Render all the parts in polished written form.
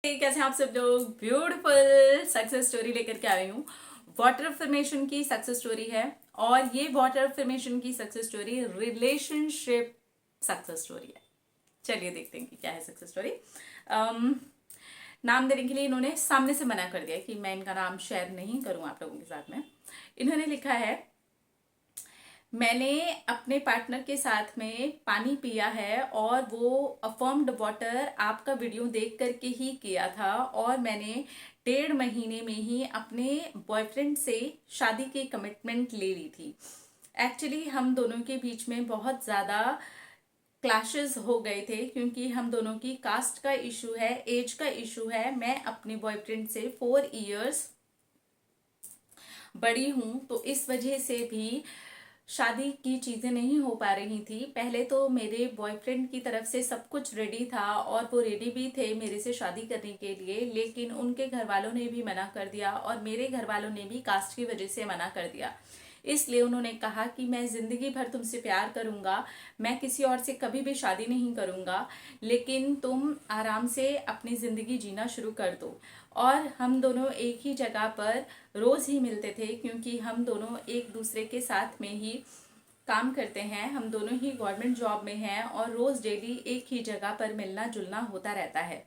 कैसे हैं आप सब लोग। ब्यूटीफुल सक्सेस स्टोरी लेकर के आई हूँ। वाटर अफर्मेशन की सक्सेस स्टोरी है और ये वाटर अफर्मेशन की success story relationship success story है। चलिए देखते हैं कि क्या है सक्सेस स्टोरी। नाम देने के लिए इन्होंने सामने से मना कर दिया कि मैं इनका नाम शेयर नहीं करूँ आप लोगों के साथ में। इन्होंने लिखा है, मैंने अपने पार्टनर के साथ में पानी पिया है और वो अफर्म्ड वाटर आपका वीडियो देख करके ही किया था और मैंने 1.5 महीने में ही अपने बॉयफ्रेंड से शादी की कमिटमेंट ले ली थी। एक्चुअली हम दोनों के बीच में बहुत ज़्यादा क्लैशेस हो गए थे क्योंकि हम दोनों की कास्ट का इशू है, एज का इशू है। मैं अपने बॉयफ्रेंड से 4 इयर्स बड़ी हूँ, तो इस वजह से भी शादी की चीज़ें नहीं हो पा रही थी। पहले तो मेरे बॉयफ्रेंड की तरफ से सब कुछ रेडी था और वो रेडी भी थे मेरे से शादी करने के लिए, लेकिन उनके घर वालों ने भी मना कर दिया और मेरे घर वालों ने भी कास्ट की वजह से मना कर दिया। इसलिए उन्होंने कहा कि मैं ज़िंदगी भर तुमसे प्यार करूँगा, मैं किसी और से कभी भी शादी नहीं करूँगा, लेकिन तुम आराम से अपनी ज़िंदगी जीना शुरू कर दो। और हम दोनों एक ही जगह पर रोज़ ही मिलते थे क्योंकि हम दोनों एक दूसरे के साथ में ही काम करते हैं। हम दोनों ही गवर्नमेंट जॉब में हैं और रोज़ डेली एक ही जगह पर मिलना जुलना होता रहता है।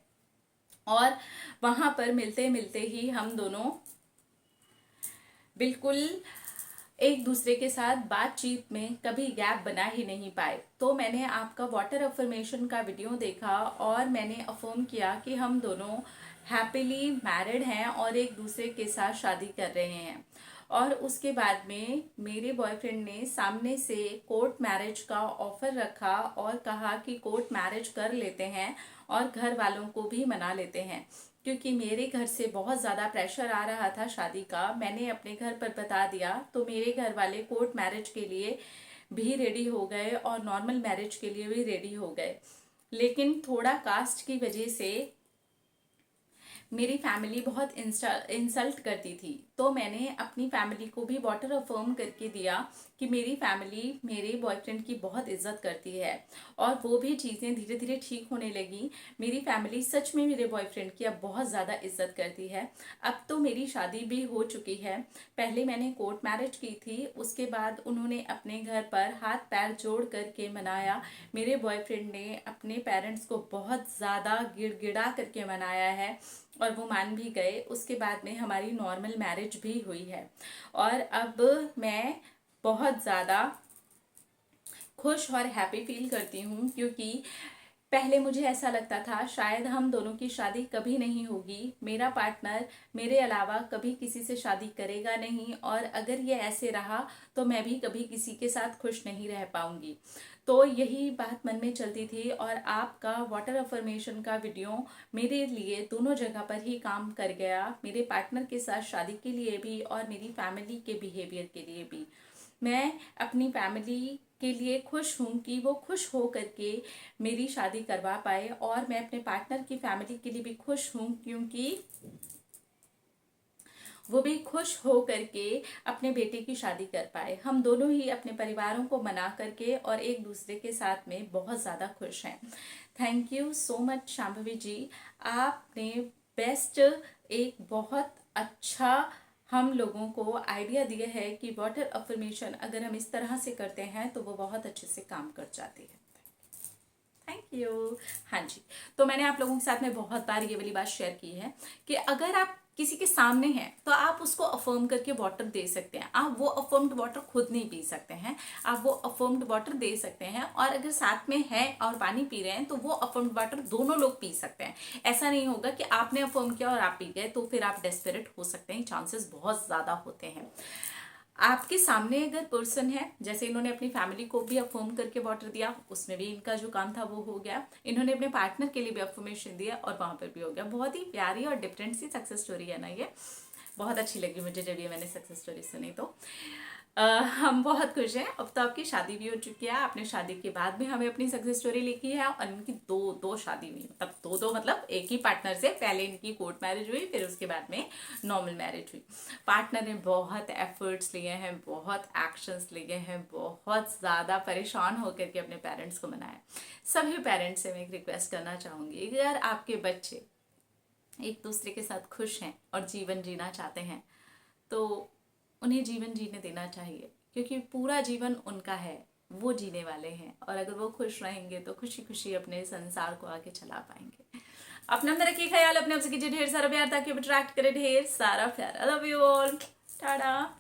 और वहाँ पर मिलते मिलते ही हम दोनों बिल्कुल एक दूसरे के साथ बातचीत में कभी गैप बना ही नहीं पाए। तो मैंने आपका वाटर अफर्मेशन का वीडियो देखा और मैंने अफर्म किया कि हम दोनों हैप्पीली मैरिड हैं और एक दूसरे के साथ शादी कर रहे हैं। और उसके बाद में मेरे बॉयफ्रेंड ने सामने से कोर्ट मैरिज का ऑफर रखा और कहा कि कोर्ट मैरिज कर लेते हैं और घर वालों को भी मना लेते हैं। क्योंकि मेरे घर से बहुत ज़्यादा प्रेशर आ रहा था शादी का, मैंने अपने घर पर बता दिया तो मेरे घर वाले कोर्ट मैरिज के लिए भी रेडी हो गए और नॉर्मल मैरिज के लिए भी रेडी हो गए। लेकिन थोड़ा कास्ट की वजह से मेरी फैमिली बहुत इंसल्ट करती थी, तो मैंने अपनी फैमिली को भी वाटर अफर्म करके दिया कि मेरी फैमिली मेरे बॉयफ्रेंड की बहुत इज्जत करती है। और वो भी चीज़ें धीरे धीरे ठीक होने लगी। मेरी फैमिली सच में मेरे बॉयफ्रेंड की अब बहुत ज़्यादा इज्जत करती है। अब तो मेरी शादी भी हो चुकी है। पहले मैंने कोर्ट मैरिज की थी, उसके बाद उन्होंने अपने घर पर हाथ पैर जोड़ करके मनाया। मेरे बॉयफ्रेंड ने अपने पेरेंट्स को बहुत ज़्यादा गिड़गिड़ा करके मनाया है और वो मान भी गए। उसके बाद में हमारी नॉर्मल मैरिज भी हुई है और अब मैं बहुत ज़्यादा खुश और हैप्पी फील करती हूँ क्योंकि पहले मुझे ऐसा लगता था शायद हम दोनों की शादी कभी नहीं होगी, मेरा पार्टनर मेरे अलावा कभी किसी से शादी करेगा नहीं और अगर ये ऐसे रहा तो मैं भी कभी किसी के साथ खुश नहीं रह पाऊंगी। तो यही बात मन में चलती थी और आपका वाटर अफर्मेशन का वीडियो मेरे लिए दोनों जगह पर ही काम कर गया, मेरे पार्टनर के साथ शादी के लिए भी और मेरी फैमिली के बिहेवियर के लिए भी। मैं अपनी फैमिली के लिए खुश हूँ कि वो खुश हो करके मेरी शादी करवा पाए और मैं अपने पार्टनर की फैमिली के लिए भी खुश हूँ क्योंकि वो भी खुश हो करके अपने बेटे की शादी कर पाए। हम दोनों ही अपने परिवारों को मना करके और एक दूसरे के साथ में बहुत ज़्यादा खुश हैं। Thank you so much Shambhavi ji, आपने बेस्ट एक बहुत अच्छा हम लोगों को आइडिया दिया है कि वाटर अफर्मेशन अगर हम इस तरह से करते हैं तो वो बहुत अच्छे से काम कर जाती है। Thank you. हाँ जी, तो मैंने आप लोगों के साथ में बहुत बार ये वाली बात शेयर की है कि अगर आप किसी के सामने हैं तो आप उसको अफर्म करके वाटर दे सकते हैं। आप वो अफर्म्ड वाटर खुद नहीं पी सकते हैं, आप वो अफर्म्ड वाटर दे सकते हैं और अगर साथ में है और पानी पी रहे हैं तो वो अफर्म्ड वाटर दोनों लोग पी सकते हैं। ऐसा नहीं होगा कि आपने अफर्म किया और आप पी गए, तो फिर आप डेस्परेट हो सकते हैं, चांसेस बहुत ज़्यादा होते हैं। आपके सामने अगर पर्सन है, जैसे इन्होंने अपनी फैमिली को भी अफर्म करके वाटर दिया, उसमें भी इनका जो काम था वो हो गया। इन्होंने अपने पार्टनर के लिए भी अफर्मेशन दिया और वहां पर भी हो गया। बहुत ही प्यारी और डिफरेंट सी सक्सेस स्टोरी है ना ये। बहुत अच्छी लगी मुझे जब ये मैंने सक्सेस स्टोरी सुनी तो हम बहुत खुश हैं। अब तो आपकी शादी भी हो चुकी है, आपने शादी के बाद भी हमें अपनी सक्सेस स्टोरी लिखी है और इनकी दो दो शादी हुई, मतलब दो मतलब एक ही पार्टनर से। पहले इनकी कोर्ट मैरिज हुई, फिर उसके बाद में नॉर्मल मैरिज हुई। पार्टनर ने बहुत एफर्ट्स लिए हैं, बहुत एक्शंस लिए हैं, बहुत ज़्यादा परेशान होकर के अपने पेरेंट्स को मनाया। सभी पेरेंट्स से मैं एक रिक्वेस्ट करना चाहूँगी, अगर आपके बच्चे एक दूसरे के साथ खुश हैं और जीवन जीना चाहते हैं, तो उन्हें जीवन जीने देना चाहिए, क्योंकि पूरा जीवन उनका है, वो जीने वाले हैं। और अगर वो खुश रहेंगे तो खुशी खुशी अपने संसार को आगे चला पाएंगे। अपना अंदर रखिए ख्याल, अपने आपसे कीजिए ढेर सारा प्यार, ताकि अट्रैक्ट करे ढेर सारा प्यार। I love you all, Tata.